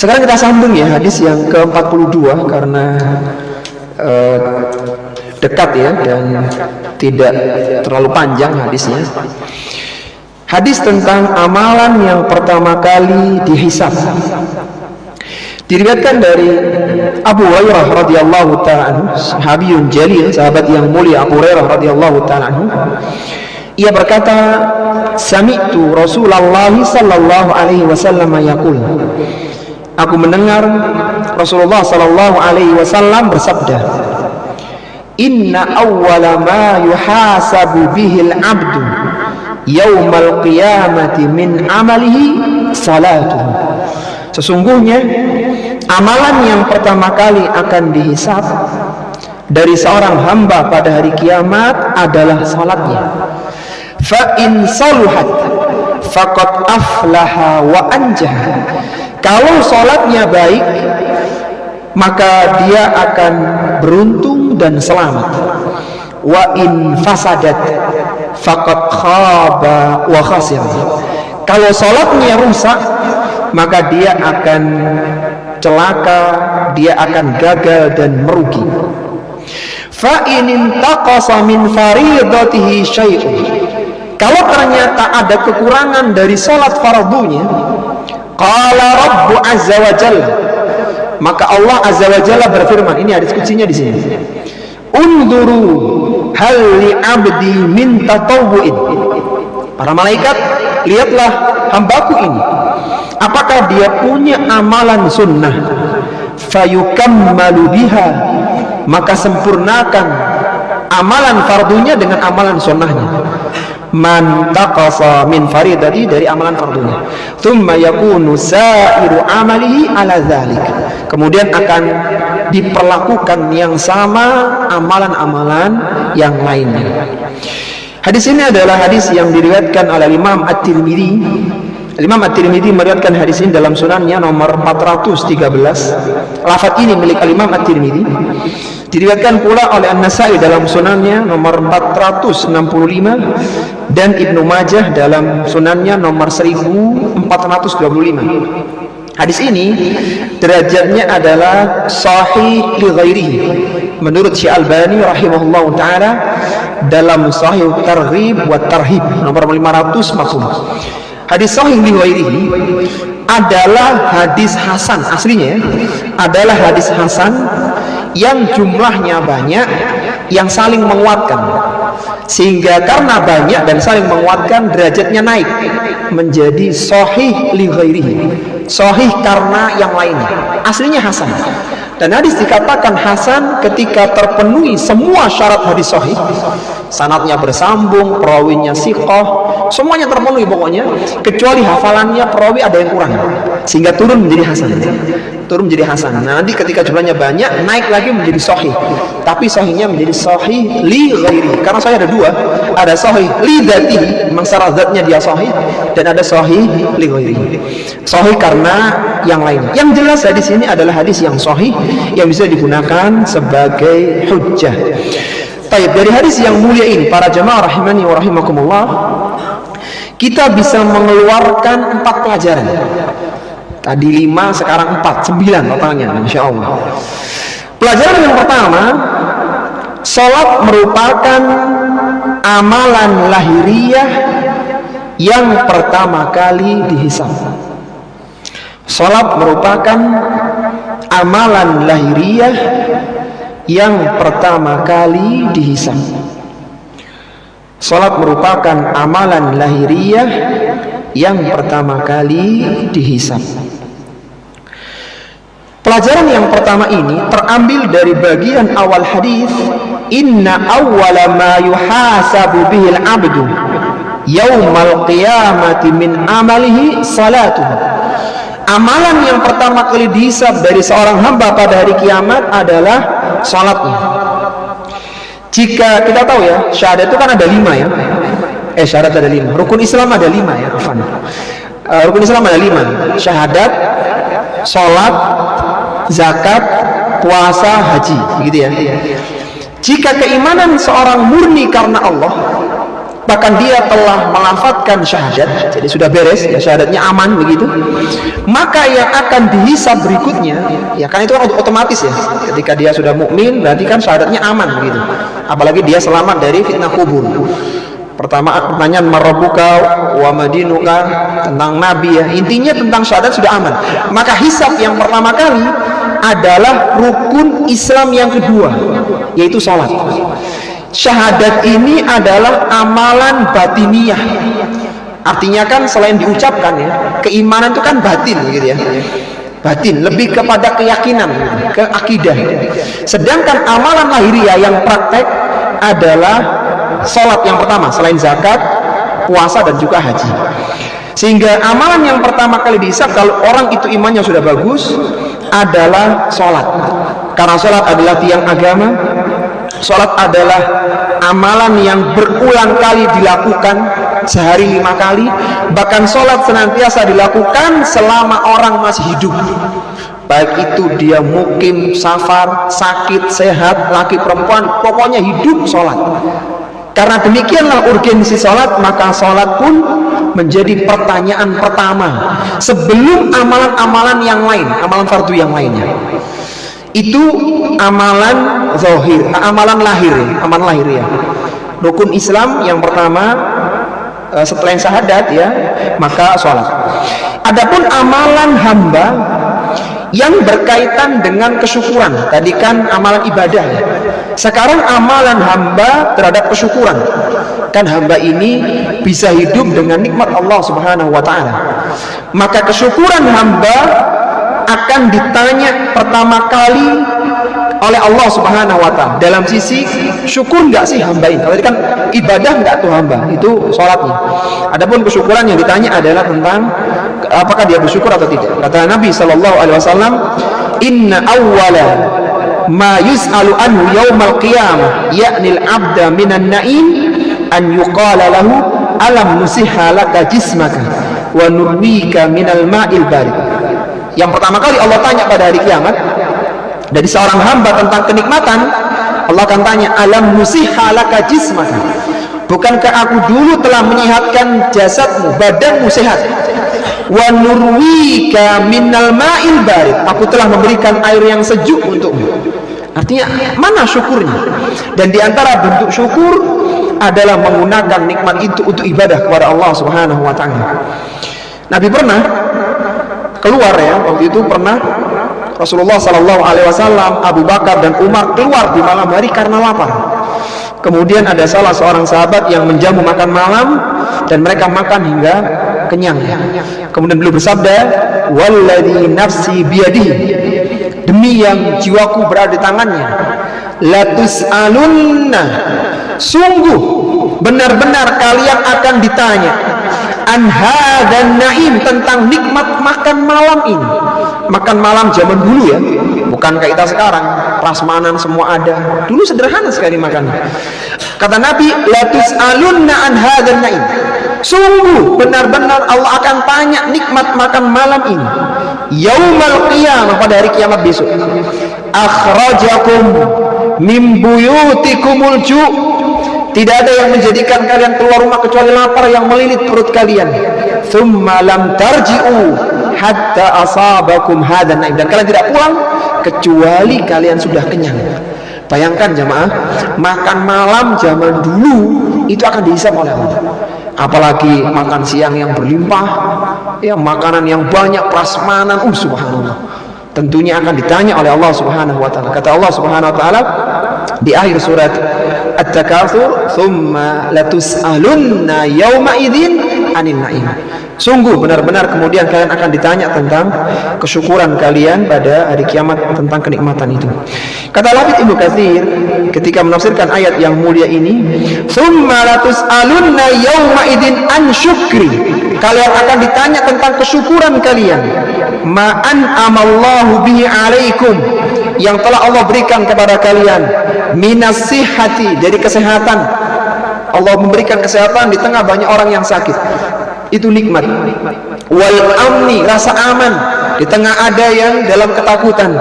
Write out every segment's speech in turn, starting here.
Sekarang kita sambung ya hadis yang ke-42 karena dekat ya dan tidak terlalu panjang hadisnya. Hadis tentang amalan yang pertama kali dihisab. Diriwayatkan dari Abu Hurairah radhiyallahu ta'ala anhu, sahabiyun jalil, sahabat yang mulia Abu Hurairah radhiyallahu ta'ala anhu. Ia berkata, "Sami'tu Rasulullah sallallahu alaihi wasallam yaqul." Aku mendengar Rasulullah sallallahu alaihi wasallam bersabda, "Inna awwala ma yuhasabu bihil 'abdu yaumal qiyamati min amalihi salatuhu." Sesungguhnya amalan yang pertama kali akan dihisab dari seorang hamba pada hari kiamat adalah salatnya. Fa in saluhat faqad aflaha wa anjah. Kalau salatnya baik, maka dia akan beruntung dan selamat. Wa in fasadat faqad khaba wa khasir. Kalau salatnya rusak, maka dia akan celaka, dia akan gagal dan merugi. Fa in intaqasa min faridatihi syai'un. Kalau ternyata ada kekurangan dari salat fardunya, qala rabbu azza wa jalla, maka Allah azza wa jalla berfirman, ini hadis kuncinya di sini. Unduru hal li abdi min tatawwu'in. Para malaikat, lihatlah hambaku ini, apakah dia punya amalan sunnah? Fayukammalu biha, maka sempurnakan amalan fardunya dengan amalan sunnahnya. Man taqasa min faridati, dari amalan fardunya. Thumma yakunu sa'iru amalihi ala dzalik. Kemudian akan diperlakukan yang sama amalan-amalan yang lainnya. Hadis ini adalah hadis yang diriwayatkan oleh Imam At-Tirmidzi. Imam At-Tirmidzi meriwayatkan hadis ini dalam sunannya nomor 413. Lafaz ini milik Imam At-Tirmidzi. Diriwayatkan pula oleh An-Nasa'i dalam sunannya nomor 465 dan Ibnu Majah dalam sunannya nomor 1425. Hadis ini derajatnya adalah sahih li ghairihi menurut Syekh Albani rahimahullah taala dalam Sahih Targhib wa Tarhib nomor 540. Hadis sahih li ghairihi adalah hadis hasan, aslinya adalah hadis hasan yang jumlahnya banyak, yang saling menguatkan, sehingga karena banyak dan saling menguatkan derajatnya naik menjadi sahih li ghairihi, sahih karena yang lainnya. Aslinya hasan, dan hadis dikatakan hasan ketika terpenuhi semua syarat hadis sahih. Sanadnya bersambung, perawinya siqah, semuanya terpenuhi pokoknya, kecuali hafalannya perawi ada yang kurang, sehingga turun menjadi hasan. Turun menjadi hasan. Nah, nanti ketika jumlahnya banyak, naik lagi menjadi sahih. Tapi sahihnya menjadi sahih li ghairi. Karena sahih ada dua, ada sahih li dzatihi, memang secara zatnya dia sahih, dan ada sahih li ghairi. Sahih karena yang lain. Yang jelas hadis ini adalah hadis yang sahih yang bisa digunakan sebagai hujjah. Baik, dari hadis yang mulia ini, para jemaah rahimani wa rahimakumullah, kita bisa mengeluarkan 4 pelajaran. Tadi 5, sekarang 4, 9 totalnya, insya Allah. Pelajaran yang pertama, salat merupakan amalan lahiriah yang pertama kali dihisab. Salat merupakan amalan lahiriah yang pertama kali dihisab. Salat merupakan amalan lahiriah yang pertama kali dihisab. Pelajaran yang pertama ini terambil dari bagian awal hadis, inna awwala ma yuhasabu bihil abdu yaumal qiyamati min amalihi salatuhu. Amalan yang pertama kali dihisab dari seorang hamba pada hari kiamat adalah salatnya. Jika kita tahu ya, syahadat itu kan ada 5 ya. Syahadat ada 5. Rukun Islam ada 5 ya. Rukun Islam ada 5. Syahadat, salat, zakat, puasa, haji, begitu ya. Jika keimanan seorang murni karena Allah, bahkan dia telah melafadzkan syahadat, jadi sudah beres ya, syahadatnya aman begitu, maka yang akan dihisab berikutnya ya, kan itu kan otomatis ya, ketika dia sudah mukmin berarti kan syahadatnya aman begitu, apalagi dia selamat dari fitnah kubur. Pertama pertanyaan marabuka wa madinuka, tentang nabi ya, intinya tentang syahadat sudah aman. Maka hisab yang pertama kali adalah rukun Islam yang kedua, yaitu sholat. Syahadat ini adalah amalan batiniyah, artinya kan selain diucapkan ya, keimanan itu kan batin gitu ya, batin, lebih kepada keyakinan, ke akidah. Sedangkan amalan lahiriah yang praktek adalah sholat yang pertama, selain zakat, puasa, dan juga haji. Sehingga amalan yang pertama kali dihisab kalau orang itu imannya sudah bagus adalah sholat. Karena sholat adalah tiang agama, sholat adalah amalan yang berulang kali dilakukan, sehari 5 kali. Bahkan sholat senantiasa dilakukan selama orang masih hidup, baik itu dia mukim, safar, sakit, sehat, laki perempuan, pokoknya hidup sholat. Karena demikianlah urgensi sholat, maka sholat pun menjadi pertanyaan pertama sebelum amalan-amalan yang lain, amalan fardu yang lainnya. Itu amalan zahir, amalan lahir, amalan lahir ya. Rukun Islam yang pertama setelah yang syahadat ya, maka sholat. Adapun amalan hamba yang berkaitan dengan kesyukuran, tadi kan amalan ibadah ya. Sekarang amalan hamba terhadap kesyukuran. Kan hamba ini bisa hidup dengan nikmat Allah Subhanahu wa taala. Maka kesyukuran hamba akan ditanya pertama kali oleh Allah Subhanahu wa taala. Dalam sisi syukur enggak sih hamba ini? Kalau kan ibadah enggak tuh hamba, itu sholatnya. Adapun kesyukuran yang ditanya adalah tentang apakah dia bersyukur atau tidak. Kata Nabi sallallahu alaihi wasallam, "Inna awwala ma yus'alu anhu yaumal qiyamah ya'nil 'abda minan na'im an yuqala lahu alam nusihha laka jismaka wa nurwika minal ma'il barid." Yang pertama kali Allah tanya pada hari kiamat dari seorang hamba tentang kenikmatan, Allah akan tanya, alam nusihha laka jismaka, bukankah aku dulu telah menyehatkan jasadmu, badanmu sehat, wa nurwika minal ma'il barid, aku telah memberikan air yang sejuk untukmu. Artinya mana syukurnya? Dan diantara bentuk syukur adalah menggunakan nikmat itu untuk ibadah kepada Allah Subhanahu wa taala. Nabi pernah keluar ya, waktu itu pernah Rasulullah Sallallahu Alaihi Wasallam, Abu Bakar dan Umar keluar di malam hari karena lapar. Kemudian ada salah seorang sahabat yang menjamu makan malam dan mereka makan hingga kenyang. Kemudian beliau bersabda, "Walladzi nafsi biyadihi," demi yang jiwaku berada di tangannya, "Latus'alunna," sungguh benar-benar kalian akan ditanya, "an hadzal na'im," tentang nikmat makan malam ini. Makan malam zaman dulu ya, bukan kayak kita sekarang prasmanan semua ada. Dulu sederhana sekali makannya. Kata Nabi, "Latus'alunna an hadzal na'im," sungguh benar-benar Allah akan tanya nikmat makan malam ini yaumal qiyamah, pada hari kiamat besok. "Akhrajakum min buyutikumul ju'," tidak ada yang menjadikan kalian keluar rumah kecuali lapar yang melilit perut kalian. "Tsumma lam tarji'u hatta asabakum hadzal na'im," dan kalian tidak pulang kecuali kalian sudah kenyang. Bayangkan jemaah, makan malam zaman dulu itu akan dihisab oleh Allah. Apalagi makan siang yang berlimpah, ya makanan yang banyak, prasmanan, subhanallah. Tentunya akan ditanya oleh Allah Subhanahu wa taala. Kata Allah Subhanahu wa taala di akhir surat At-Takatsur, "Tsumma latus'alunna yauma idzin 'anil na'im." Sungguh benar-benar kemudian kalian akan ditanya tentang kesyukuran kalian pada hari kiamat, tentang kenikmatan itu. Kata Al-Hafidz Ibnu Katsir ketika menafsirkan ayat yang mulia ini, "Tsumma latus'alunna yauma idzin an syukri," kalian akan ditanya tentang kesyukuran kalian, "ma'an amallahu bihi 'alaikum," yang telah Allah berikan kepada kalian, "minas sihhati," dari kesehatan. Allah memberikan kesehatan di tengah banyak orang yang sakit, itu nikmat. "Wal amni," rasa aman di tengah ada yang dalam ketakutan.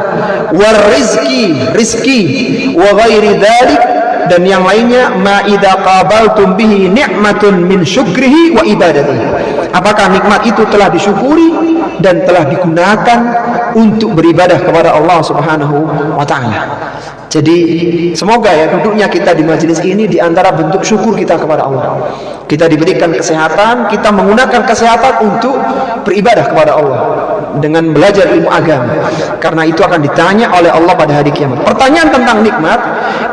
"War rizki," rizki. "Wa ghairi dzalik," dan yang lainnya, ma idza qabaltum bihi ni'matun min syukrihi wa ibadatihi. Apakah nikmat itu telah disyukuri dan telah digunakan untuk beribadah kepada Allah Subhanahu wa taala. Jadi semoga ya duduknya kita di majelis ini di antara bentuk syukur kita kepada Allah. Kita diberikan kesehatan, kita menggunakan kesehatan untuk beribadah kepada Allah dengan belajar ilmu agama. Karena itu akan ditanya oleh Allah pada hari kiamat. Pertanyaan tentang nikmat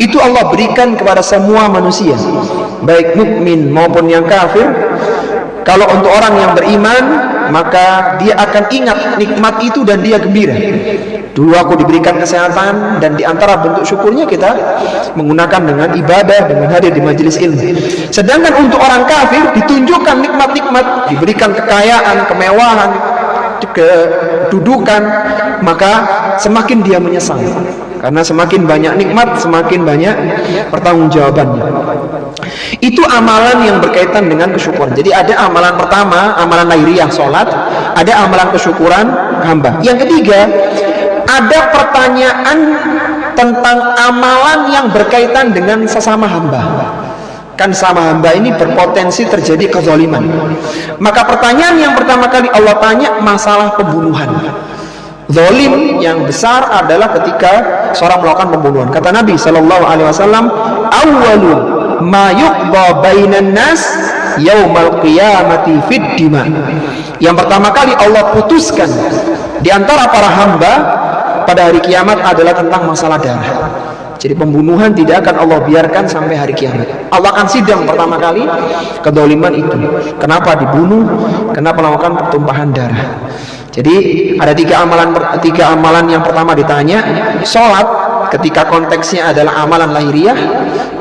itu Allah berikan kepada semua manusia, baik mukmin maupun yang kafir. Kalau untuk orang yang beriman, maka dia akan ingat nikmat itu dan dia gembira. Dulu aku diberikan kesehatan, dan di antara bentuk syukurnya kita menggunakan dengan ibadah, dengan hadir di majelis ilmu. Sedangkan untuk orang kafir ditunjukkan nikmat-nikmat, diberikan kekayaan, kemewahan, kedudukan, maka semakin dia menyesal. Karena semakin banyak nikmat, semakin banyak pertanggungjawabannya. Itu amalan yang berkaitan dengan kesyukuran. Jadi ada amalan pertama, amalan lahiriah, sholat. Ada amalan kesyukuran hamba. Yang ketiga, ada pertanyaan tentang amalan yang berkaitan dengan sesama hamba. Kan sama hamba ini berpotensi terjadi kezaliman. Maka pertanyaan yang pertama kali Allah tanya masalah pembunuhan. Zalim yang besar adalah ketika seorang melakukan pembunuhan. Kata Nabi sallallahu alaihi wasallam, "Awwalu ma yuqda bainan nas yaumal qiyamati fid dima." Yang pertama kali Allah putuskan di antara para hamba pada hari kiamat adalah tentang masalah darah. Jadi pembunuhan tidak akan Allah biarkan sampai hari kiamat. Allah akan sidang pertama kali kedoliman itu. Kenapa dibunuh? Kenapa melakukan pertumpahan darah? Jadi ada tiga amalan yang pertama ditanya. Sholat ketika konteksnya adalah amalan lahiriah,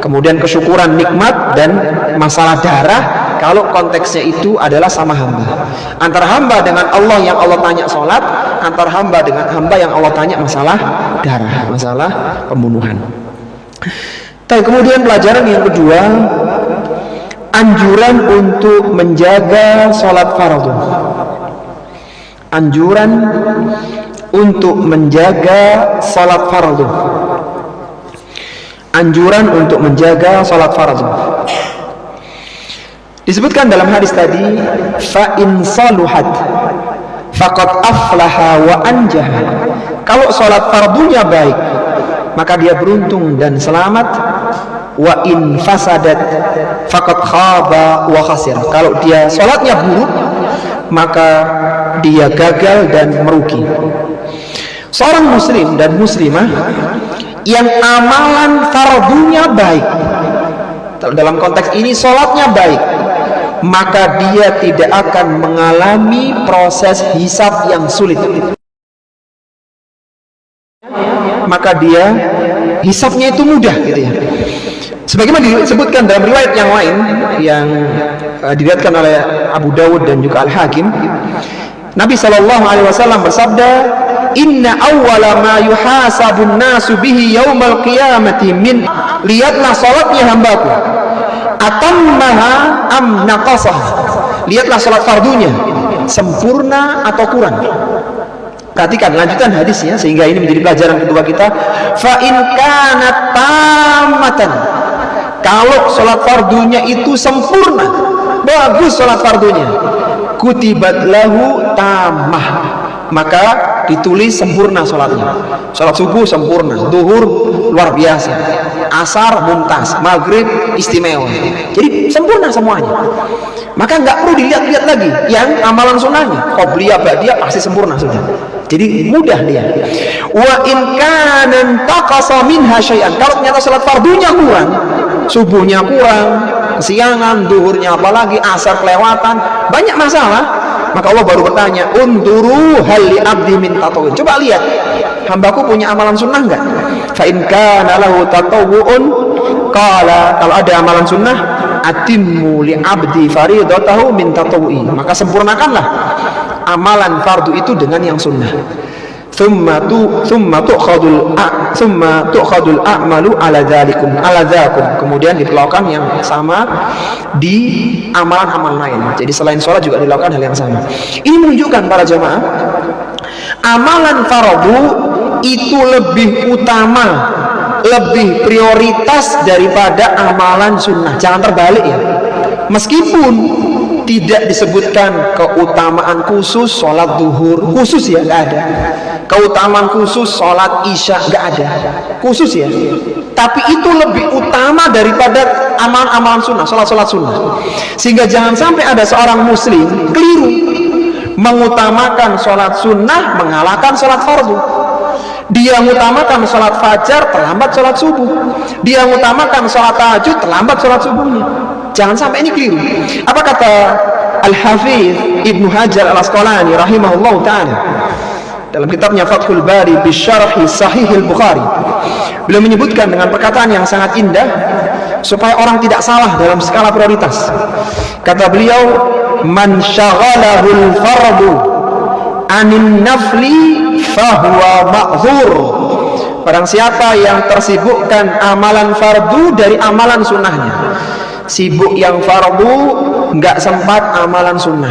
kemudian kesyukuran nikmat, dan masalah darah kalau konteksnya itu adalah sama hamba. Antara hamba dengan Allah yang Allah tanya sholat, antara hamba dengan hamba yang Allah tanya masalah darah, masalah pembunuhan. Kemudian pelajaran yang kedua, anjuran untuk menjaga sholat fardu. Anjuran untuk menjaga salat fardu. Anjuran untuk menjaga salat fardu. Disebutkan dalam hadis tadi, fa in saluhat faqad aflaha wa anjaha. Kalau salat fardunya baik, maka dia beruntung dan selamat. Wa in fasadat faqad khaba wa khasir. Kalau dia salatnya buruk, maka dia gagal dan merugi. Seorang muslim dan muslimah yang amalan fardunya baik, dalam konteks ini sholatnya baik, maka dia tidak akan mengalami proses hisab yang sulit. Maka dia hisabnya itu mudah gitu ya. Sebagaimana disebutkan dalam riwayat yang lain yang diriwayatkan oleh Abu Dawud dan juga Al-Hakim, Nabi SAW bersabda, "Inna awwala ma yuhasabun nasu bihi yaumal qiyamati min." Lihatlah salatnya hambaku, atammaha am naqasah. Lihatlah salat fardunya, sempurna atau kurang. Perhatikan lanjutan hadisnya sehingga ini menjadi pelajaran kedua kita. Fa in kanat tamatan. Kalau salat fardunya itu sempurna, bagus salat fardunya, kutibat lahu tamah, maka ditulis sempurna salatnya. Salat subuh sempurna, zuhur luar biasa, asar mumtaz, maghrib istimewa. Jadi sempurna semuanya. Maka nggak perlu dilihat-lihat lagi yang amalan sunnahnya. Qobliyah ba'diyah pasti sempurna sudah. Jadi mudah dia. Wa in kana taqasa minha syai'an. Kalau ternyata salat fardunya kurang, subuhnya kurang, kesiangan, duhurnya apalagi, asar kelewatan, banyak masalah, maka Allah baru bertanya, unduru hal li abdi min tatawun. Coba lihat, hambaku punya amalan sunnah enggak? Fa in kana lahu tatawun, qala, kalau ada amalan sunnah, atimmu li abdi faridatahu min tatawui, maka sempurnakanlah amalan fardu itu dengan yang sunnah. Thumma tu'khadul a'malu ala dzalikum. Kemudian diperlakukan yang sama di amalan-amalan lain. Jadi selain sholat juga dilakukan hal yang sama. Ini menunjukkan para jamaah, amalan fardu itu lebih utama, lebih prioritas daripada amalan sunnah. Jangan terbalik ya. Meskipun tidak disebutkan keutamaan khusus sholat duhur, khusus ya, nggak ada. Keutamaan khusus sholat isya, nggak ada. Khusus ya. Tapi itu lebih utama daripada amalan-amalan sunnah, sholat-sholat sunnah. Sehingga jangan sampai ada seorang muslim keliru mengutamakan sholat sunnah mengalahkan sholat fardu. Dia mengutamakan sholat fajar, terlambat sholat subuh. Dia mengutamakan sholat tahajud, terlambat sholat subuhnya. Jangan sampai ini keliru. Apa kata Al-Hafidz Ibnu Hajar Al-Asqalani rahimahullah ta'ala dalam kitabnya Fathul Bari bisyarhi Sahih Al-Bukhari? Beliau menyebutkan dengan perkataan yang sangat indah supaya orang tidak salah dalam skala prioritas. Kata beliau, man syaghalahul fardu anin nafli fahuwa ma'zur. Barang siapa yang tersibukkan amalan fardu dari amalan sunnahnya. Sibuk yang fardu, nggak sempat amalan sunnah.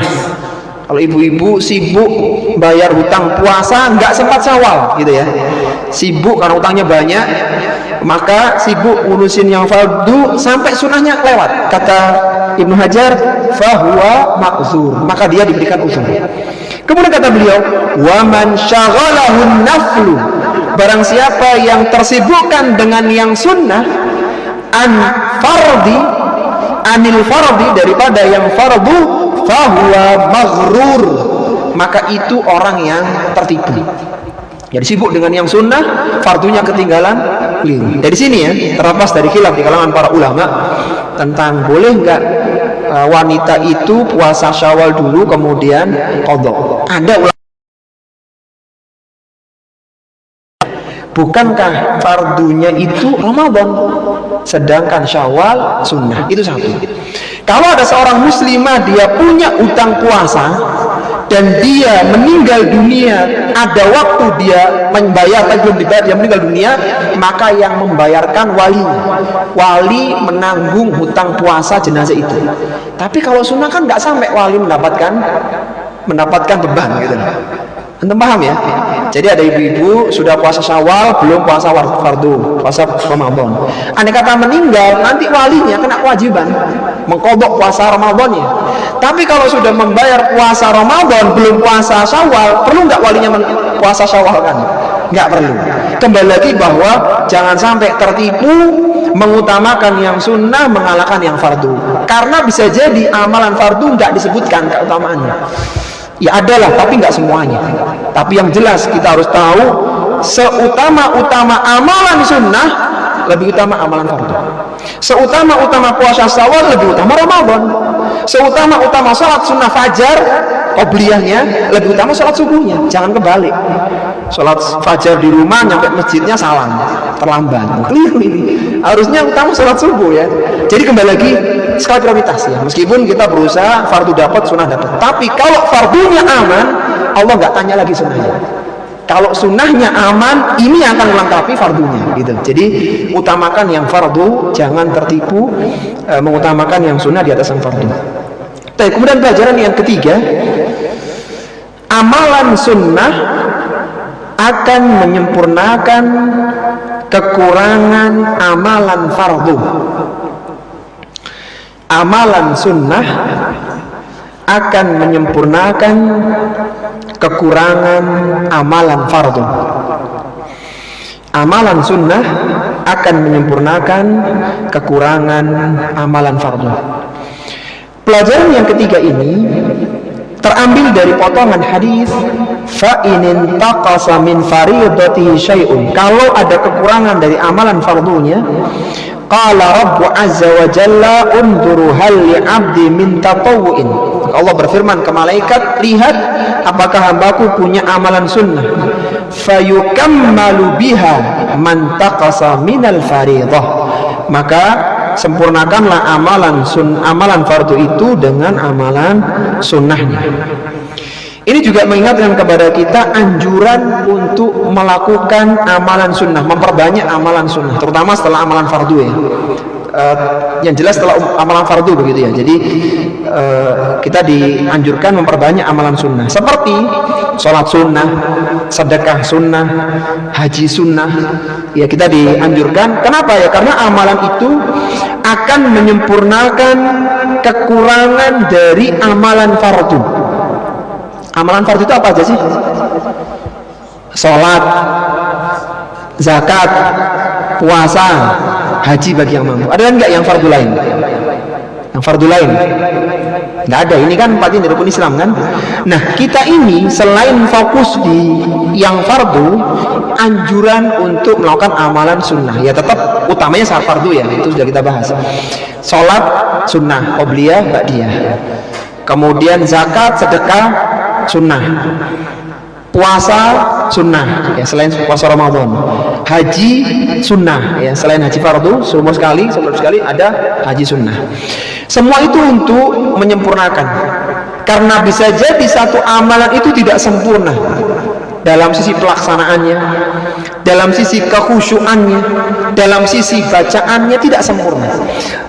Kalau ibu-ibu sibuk bayar hutang puasa, nggak sempat syawal gitu ya. Sibuk karena hutangnya banyak, maka sibuk ngurusin yang fardu sampai sunnahnya lewat. Kata Ibnu Hajar, fahuwa ma'zur, maka dia diberikan uzur. Kemudian kata beliau, wa man syaghalahun naflu, barang siapa yang tersibukkan dengan yang sunnah, anil fardi, daripada yang fardu, fahuwa maghrur, maka itu orang yang tertipu. Jadi sibuk dengan yang sunnah, fardunya ketinggalan, keliru. Dari sini ya, terlepas dari khilaf di kalangan para ulama tentang boleh nggak wanita itu puasa Syawal dulu kemudian qadha. Ada ulama, bukankah fardunya itu Ramadan sedangkan Syawal sunnah? Itu satu. Kalau ada seorang muslimah dia punya utang puasa dan dia meninggal dunia, ada waktu dia membayar tapi belum dibayar, dia meninggal dunia, maka yang membayarkan wali menanggung hutang puasa jenazah itu. Tapi kalau sunnah kan nggak sampai wali mendapatkan beban gitu. Antum paham ya? Jadi ada ibu-ibu sudah puasa Syawal, belum puasa fardu, puasa Ramadan. Andai kata meninggal, nanti walinya kena kewajiban mengqadha puasa Ramadannya. Tapi kalau sudah membayar puasa Ramadan, belum puasa Syawal, perlu nggak walinya puasa Syawal kan? Nggak perlu. Kembali lagi bahwa jangan sampai tertipu mengutamakan yang sunnah mengalahkan yang fardu. Karena bisa jadi amalan fardu nggak disebutkan keutamaannya. Ya adalah, tapi nggak semuanya. Tapi yang jelas kita harus tahu, seutama-utama amalan sunnah lebih utama amalan fardu. Seutama-utama puasa Syawal lebih utama Ramadan. Seutama-utama sholat sunnah fajar qobliyahnya lebih utama sholat subuhnya. Jangan kebalik. Sholat fajar di rumah nyampe masjidnya salam, terlambat. Keliru ini. Harusnya utama sholat subuh ya. Jadi kembali lagi skala prioritas ya. Meskipun kita berusaha fardu dapat, sunnah dapat. Tapi kalau fardunya aman, Allah nggak tanya lagi sunnahnya. Kalau sunnahnya aman, ini yang akan melengkapi fardunya gitu. Jadi utamakan yang fardu, jangan tertipu mengutamakan yang sunnah di atas yang fardu. Kemudian pelajaran yang ketiga, amalan sunnah akan menyempurnakan kekurangan amalan fardu. Amalan sunnah akan menyempurnakan kekurangan amalan fardu. Amalan sunnah akan menyempurnakan kekurangan amalan fardu. Pelajaran yang ketiga ini terambil dari potongan hadis, fa in taqasa min fardatihi syai'un. Kalau ada kekurangan dari amalan fardunya, qala rabbu azza wa jalla unduru hal li 'abdi min tatawwu'in. Allah berfirman ke malaikat, lihat apakah hambaku punya amalan sunnah, fayukammalu biha man taqasa minal fariḍah. Maka sempurnakanlah amalan fardu itu dengan amalan sunnahnya. Ini juga mengingatkan kepada kita anjuran untuk melakukan amalan sunnah, memperbanyak amalan sunnah, terutama setelah amalan fardu ya. yang jelas setelah amalan fardu begitu ya. Jadi kita dianjurkan memperbanyak amalan sunnah seperti sholat sunnah, sedekah sunnah, haji sunnah. Ya kita dianjurkan. Kenapa ya? Karena amalan itu akan menyempurnakan kekurangan dari amalan fardu. Amalan fardu itu apa aja sih? Sholat, zakat, puasa, haji bagi yang mampu. Ada enggak yang fardu lain? Yang fardu lain? Enggak ada. Ini kan bagian dari rukun Islam kan? Nah, kita ini selain fokus di yang fardu, anjuran untuk melakukan amalan sunnah. Ya tetap utamanya saat fardu ya. Itu sudah kita bahas. Sholat sunnah, qobliyah, ba'diyah. Kemudian zakat, sedekah sunnah. Puasa sunnah ya selain puasa Ramadan. Haji sunnah ya selain haji fardu semua sekali ada haji sunnah. Semua itu untuk menyempurnakan, karena bisa jadi satu amalan itu tidak sempurna dalam sisi pelaksanaannya, dalam sisi kekhusyuannya, dalam sisi bacaannya tidak sempurna.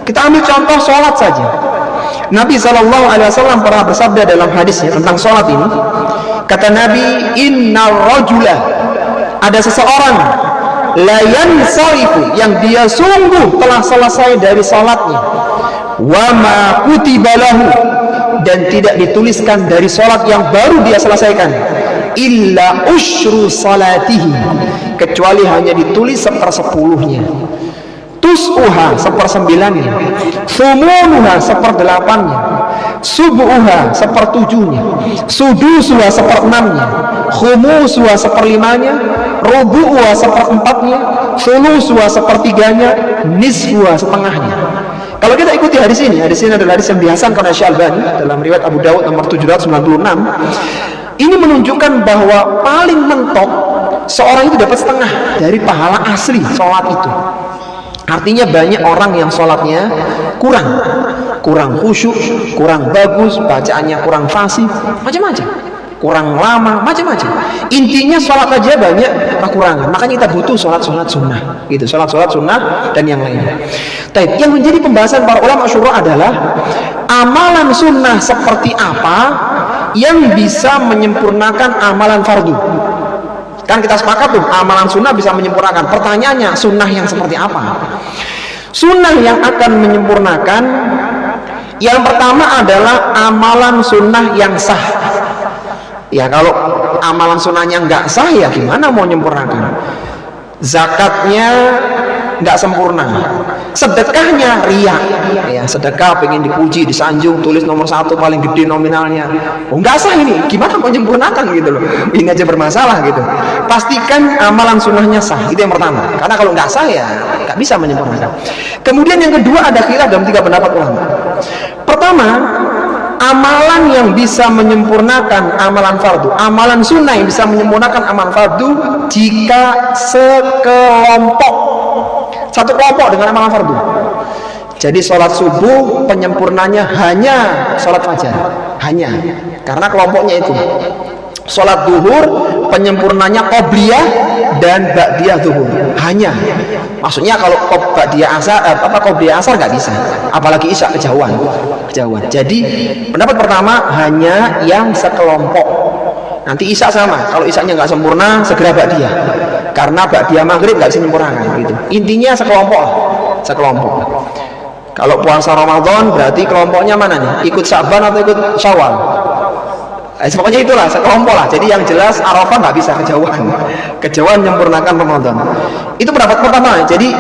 Kita ambil contoh sholat saja. Nabi SAW pernah bersabda dalam hadisnya tentang sholat ini. Kata Nabi, innal rajula, ada seseorang la yansarifu, yang dia sungguh telah selesai dari salatnya, wa ma kutiba lahu, dan tidak dituliskan dari salat yang baru dia selesaikan, illa usyru salatihi, kecuali hanya ditulis 1/10-nya, tus'uha 1/9-nya, thumunuha 1/8-nya, subuha 1/7-nya, sudusuha 1/6-nya, khumusuha 1/5-nya, rubu'uha 1/4-nya, thulusuha 1/3-nya, nisfuha 1/2-nya. Kalau kita ikuti hadis ini adalah hadis yang dihasankan oleh Syalbani dalam riwayat Abu Dawud nomor 796. Ini menunjukkan bahwa paling mentok seorang itu dapat setengah dari pahala asli sholat itu. Artinya banyak orang yang sholatnya kurang khusyuk, kurang bagus, bacaannya kurang fasih, macam-macam, kurang lama, macam-macam. Intinya sholat aja banyak kekurangan. Makanya kita butuh sholat sunnah, gitu, sholat sunnah dan yang lainnya. Tapi yang menjadi pembahasan para ulama syura adalah amalan sunnah seperti apa yang bisa menyempurnakan amalan fardu. Kan kita sepakat tuh, amalan sunnah bisa menyempurnakan. Pertanyaannya, sunnah yang seperti apa? Sunnah yang akan menyempurnakan, yang pertama adalah amalan sunnah yang sah. Ya kalau amalan sunnahnya nggak sah, ya gimana mau menyempurnakan? Zakatnya nggak sempurna, sedekahnya riya, ya sedekah pengen dipuji, disanjung, tulis nomor 1 paling gede nominalnya, oh nggak sah ini, gimana mau menyempurnakan gitu loh, ini aja bermasalah gitu. Pastikan amalan sunnahnya sah, itu yang pertama, karena kalau nggak sah ya nggak bisa menyempurnakan. Kemudian yang kedua ada khilaf dalam 3 pendapat ulama. Pertama, amalan yang bisa menyempurnakan amalan fardu, amalan sunnah yang bisa menyempurnakan amalan fardu jika satu kelompok dengan amalan fardu. Jadi sholat subuh penyempurnanya hanya sholat fajar, hanya karena kelompoknya itu. Sholat duhur penyempurnanya qobliyah dan ba'diyah duhur, hanya. Maksudnya kalau ba'diyah asar, qobliyah asar nggak bisa, apalagi isya kejauhan. Jadi pendapat pertama hanya yang sekelompok. Nanti isya sama, kalau isyanya nggak sempurna segera ba'diyah, karena ba'diyah maghrib nggak bisa menyempurnakan gitu. Intinya sekelompok. Kalau puasa Ramadan berarti kelompoknya mana nih? Ikut Sya'ban atau ikut Syawal? Pokoknya itulah sekelompok lah. Jadi yang jelas Arafah nggak bisa kejauhan menyempurnakan Ramadan. Itu pendapat pertama. Jadi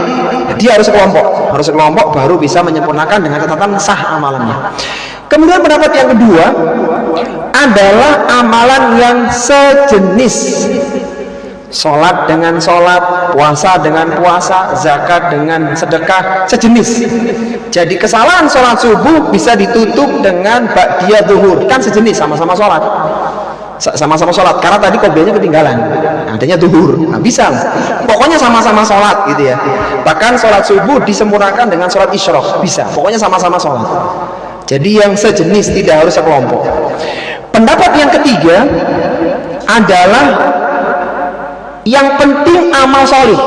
dia harus sekelompok baru bisa menyempurnakan dengan catatan sah amalannya. Kemudian pendapat yang kedua adalah amalan yang sejenis. Sholat dengan sholat, puasa dengan puasa, zakat dengan sedekah, sejenis. Jadi kesalahan sholat subuh bisa ditutup dengan ba'diyah zuhur, kan sejenis, sama-sama sholat, karena tadi qobliyahnya ketinggalan, adanya zuhur, nah bisa lah. Pokoknya sama-sama sholat gitu ya. Bahkan sholat subuh disempurnakan dengan sholat isyraq, bisa. Pokoknya sama-sama sholat. Jadi yang sejenis, tidak harus sekelompok. Pendapat yang ketiga adalah yang penting amal solih,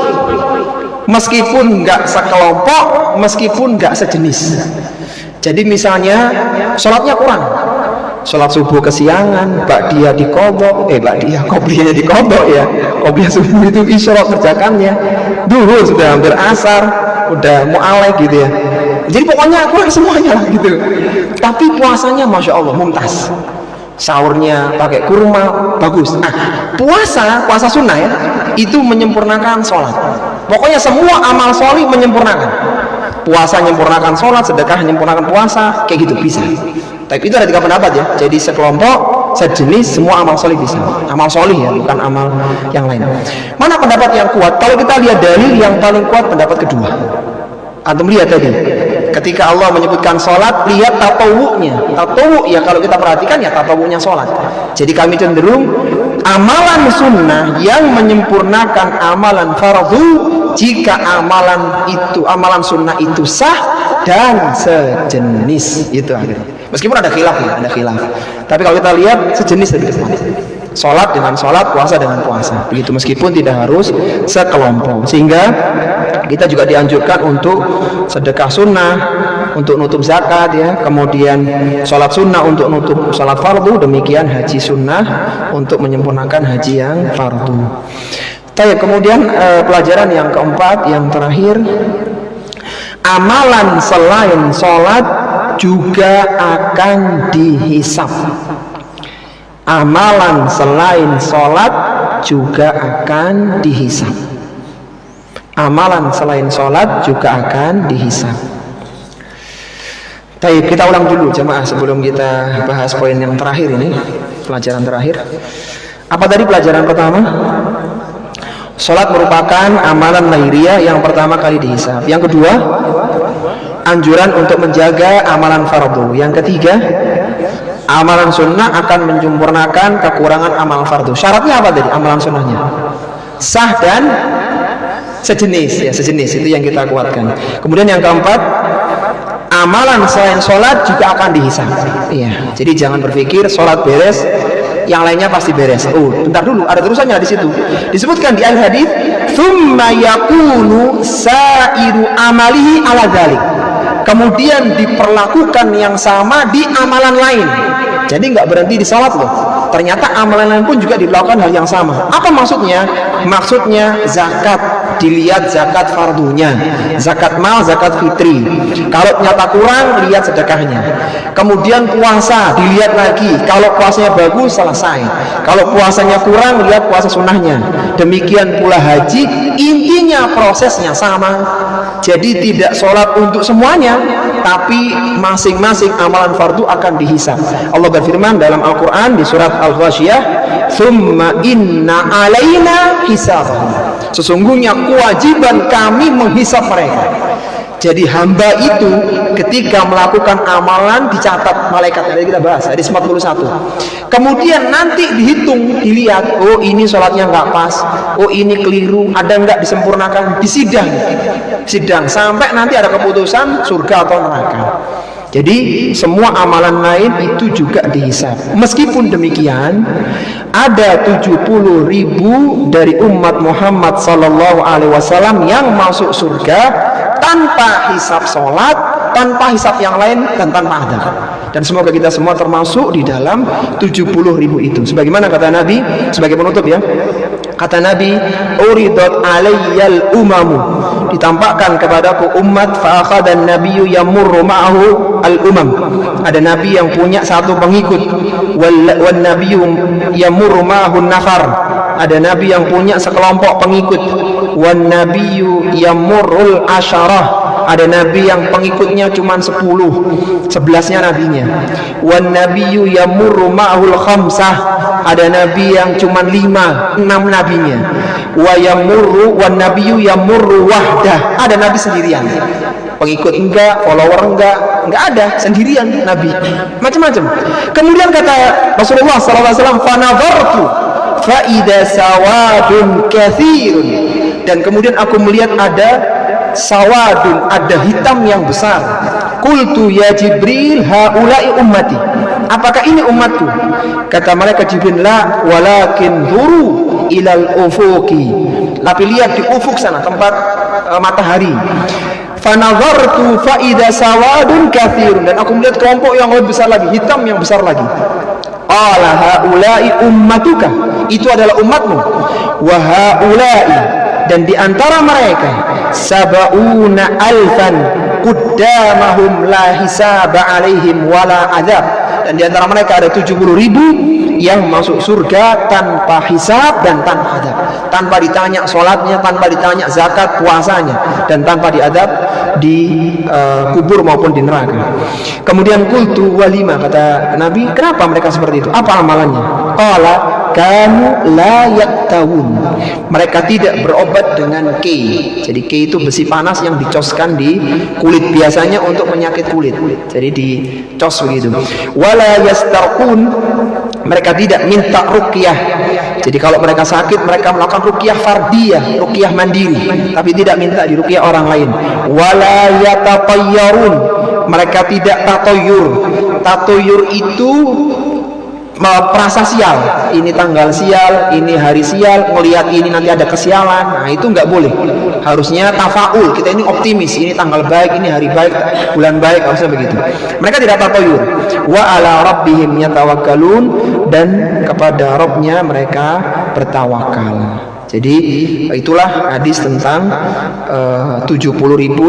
meskipun nggak sekelompok, meskipun nggak sejenis. Jadi misalnya sholatnya kurang, sholat subuh kesiangan, ba'diyah diqodho, qobliyahnya diqodho ya, qobliyah subuh itu isyraq kerjakannya, duhur sudah hampir asar, udah mu'alai gitu ya. Jadi pokoknya kurang semuanya lah gitu. Tapi puasanya masya Allah mumtaz, sahurnya pakai kurma bagus. Puasa sunnah ya, itu menyempurnakan sholat. Pokoknya semua amal sholih menyempurnakan. Puasa menyempurnakan sholat, sedekah menyempurnakan puasa, kayak gitu bisa. Tapi itu ada 3 pendapat ya. Jadi sekelompok, sejenis, semua amal sholih bisa. Amal sholih ya, bukan amal yang lain. Mana pendapat yang kuat? Kalau kita lihat dalil yang paling kuat pendapat kedua. Antum lihat tadi, ketika Allah menyebutkan sholat, lihat tatawu'nya. Tatawu' ya kalau kita perhatikan ya tatawu'nya sholat. Jadi kami cenderung amalan sunnah yang menyempurnakan amalan fardu jika amalan sunnah itu sah dan sejenis itu akhirnya. Meskipun ada khilaf ya, ada khilaf. Tapi kalau kita lihat sejenis lebih tepat. Sholat dengan sholat, puasa dengan puasa. Begitu meskipun tidak harus sekelompok. Sehingga kita juga dianjurkan untuk sedekah sunnah, untuk nutup zakat ya. Kemudian sholat sunnah untuk nutup sholat fardu. Demikian haji sunnah untuk menyempurnakan haji yang fardu. Kemudian pelajaran yang keempat, yang terakhir, amalan selain sholat juga akan dihisab. Amalan selain sholat juga akan dihisab. Amalan selain sholat juga akan dihisab. Baik, kita ulang dulu jemaah sebelum kita bahas poin yang terakhir ini, pelajaran terakhir. Apa tadi pelajaran pertama? Sholat merupakan amalan lahiriah yang pertama kali dihisab. Yang kedua, anjuran untuk menjaga amalan fardu. Yang ketiga, amalan sunnah akan menyempurnakan kekurangan amal fardu. Syaratnya apa tadi? Amalan sunnahnya sah dan sejenis ya, sejenis itu yang kita kuatkan. Kemudian yang keempat, amalan selain sholat juga akan dihisab. Iya, jadi jangan berpikir sholat beres, yang lainnya pasti beres. Bentar dulu, ada terusannya di situ. Disebutkan di al-hadits, "Tsumma yakunu sa'iru amalihi ala dzalik." Kemudian diperlakukan yang sama di amalan lain. Jadi nggak berhenti di salat loh. Ternyata amalan lain pun juga dilakukan hal yang sama. Apa maksudnya? Maksudnya zakat, dilihat zakat fardunya, zakat mal, zakat fitri. Kalau ternyata kurang, lihat sedekahnya. Kemudian puasa, dilihat lagi. Kalau puasanya bagus, selesai. Kalau puasanya kurang, lihat puasa sunnahnya. Demikian pula haji, intinya prosesnya sama. Jadi tidak sholat untuk semuanya, tapi masing-masing amalan fardu akan dihisab. Allah berfirman dalam Al-Quran di surat Al-Ghasyiyah, "Tsumma inna alaina hisabahum." Sesungguhnya kewajiban kami menghisab mereka. Jadi hamba itu ketika melakukan amalan dicatat malaikat. Tadi kita bahas hadis 41. Kemudian nanti dihitung, dilihat, oh ini sholatnya nggak pas, oh ini keliru, ada nggak disempurnakan, disidang sampai nanti ada keputusan surga atau neraka. Jadi semua amalan lain itu juga dihisab. Meskipun demikian, ada 70.000 dari umat Muhammad sallallahu alaihi wasallam yang masuk surga tanpa hisab sholat, tanpa hisab yang lain, dan tanpa adab. Dan semoga kita semua termasuk di dalam 70.000 itu. Sebagaimana kata Nabi, sebagai penutup ya, kata Nabi, "Uridat alayyal umamu." Ditampakkan kepadaku umat, fa akhadhan nabiyyu yamurru ma'ahu al-umam. Ada nabi yang punya satu pengikut, wal nabiyyu yamurru ma'ahu nafar. Ada nabi yang punya sekelompok pengikut, wan nabiyyu yamurrul asyarah. Ada nabi yang pengikutnya cuma 11-nya nabinya. Wan nabiyyu yamurru ma'ahul khamsah. Ada nabi yang cuma 5-6 nabinya. Wa yamurru wan nabiyyu yamurru wahdah. Ada nabi sendirian. Pengikut enggak, follower enggak ada, sendirian nabi. Macam-macam. Kemudian kata Rasulullah sallallahu alaihi wasallam, "Fa nadhartu fa idza sawadun katsirun." Dan kemudian aku melihat ada sawadun, ada hitam yang besar. Qultu ya Jibril, haula'i ummati. Apakah ini umatku? Kata malaikat Jibril, la walakin dhuru ilal ufuqi. Tapi lihat di ufuk sana, tempat matahari. Fanadhartu fa idza sawadun katsirun, dan aku melihat kelompok yang lebih besar lagi, hitam yang besar lagi. Qala haula'i ummatuka, itu adalah umatmu. Wa haula'i, dan di antara mereka sab'una alfan qaddamahum la hisaba alaihim wala adzab, dan di antara mereka ada 70.000 yang masuk surga tanpa hisab dan tanpa adab, tanpa ditanya sholatnya, tanpa ditanya zakat puasanya, dan tanpa diadab di kubur maupun di neraka. Kemudian qultu walima, kata Nabi, kenapa mereka seperti itu, apa amalannya? Qala kanu la yaktawun, mereka tidak berobat dengan kei. Jadi kei itu besi panas yang dicoskan di kulit, biasanya untuk penyakit kulit, jadi dicos begitu. Wala yastarqun, mereka tidak minta ruqyah. Jadi kalau mereka sakit, mereka melakukan ruqyah fardiyah, ruqyah mandiri, tapi tidak minta di ruqyah orang lain. Wala yatatayyarun, mereka tidak tatoyur. Tatoyur itu perasa sial, ini tanggal sial, ini hari sial, melihat ini nanti ada kesialan. Nah itu nggak boleh, harusnya tafaul, kita ini optimis, ini tanggal baik, ini hari baik, bulan baik, harusnya begitu. Mereka tidak tatoyur. Wa ala rabbihim yatawakkalun, dan kepada Rabbnya mereka bertawakal. Jadi itulah hadis tentang 70.000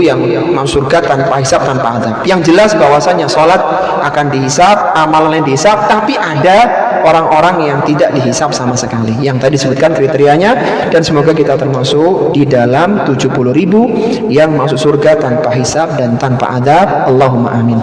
yang masuk surga tanpa hisab, tanpa adab. Yang jelas bahwasanya sholat akan dihisab, amalan yang dihisab, tapi ada orang-orang yang tidak dihisab sama sekali. Yang tadi disebutkan kriterianya, dan semoga kita termasuk di dalam 70.000 yang masuk surga tanpa hisab dan tanpa adab. Allahumma amin.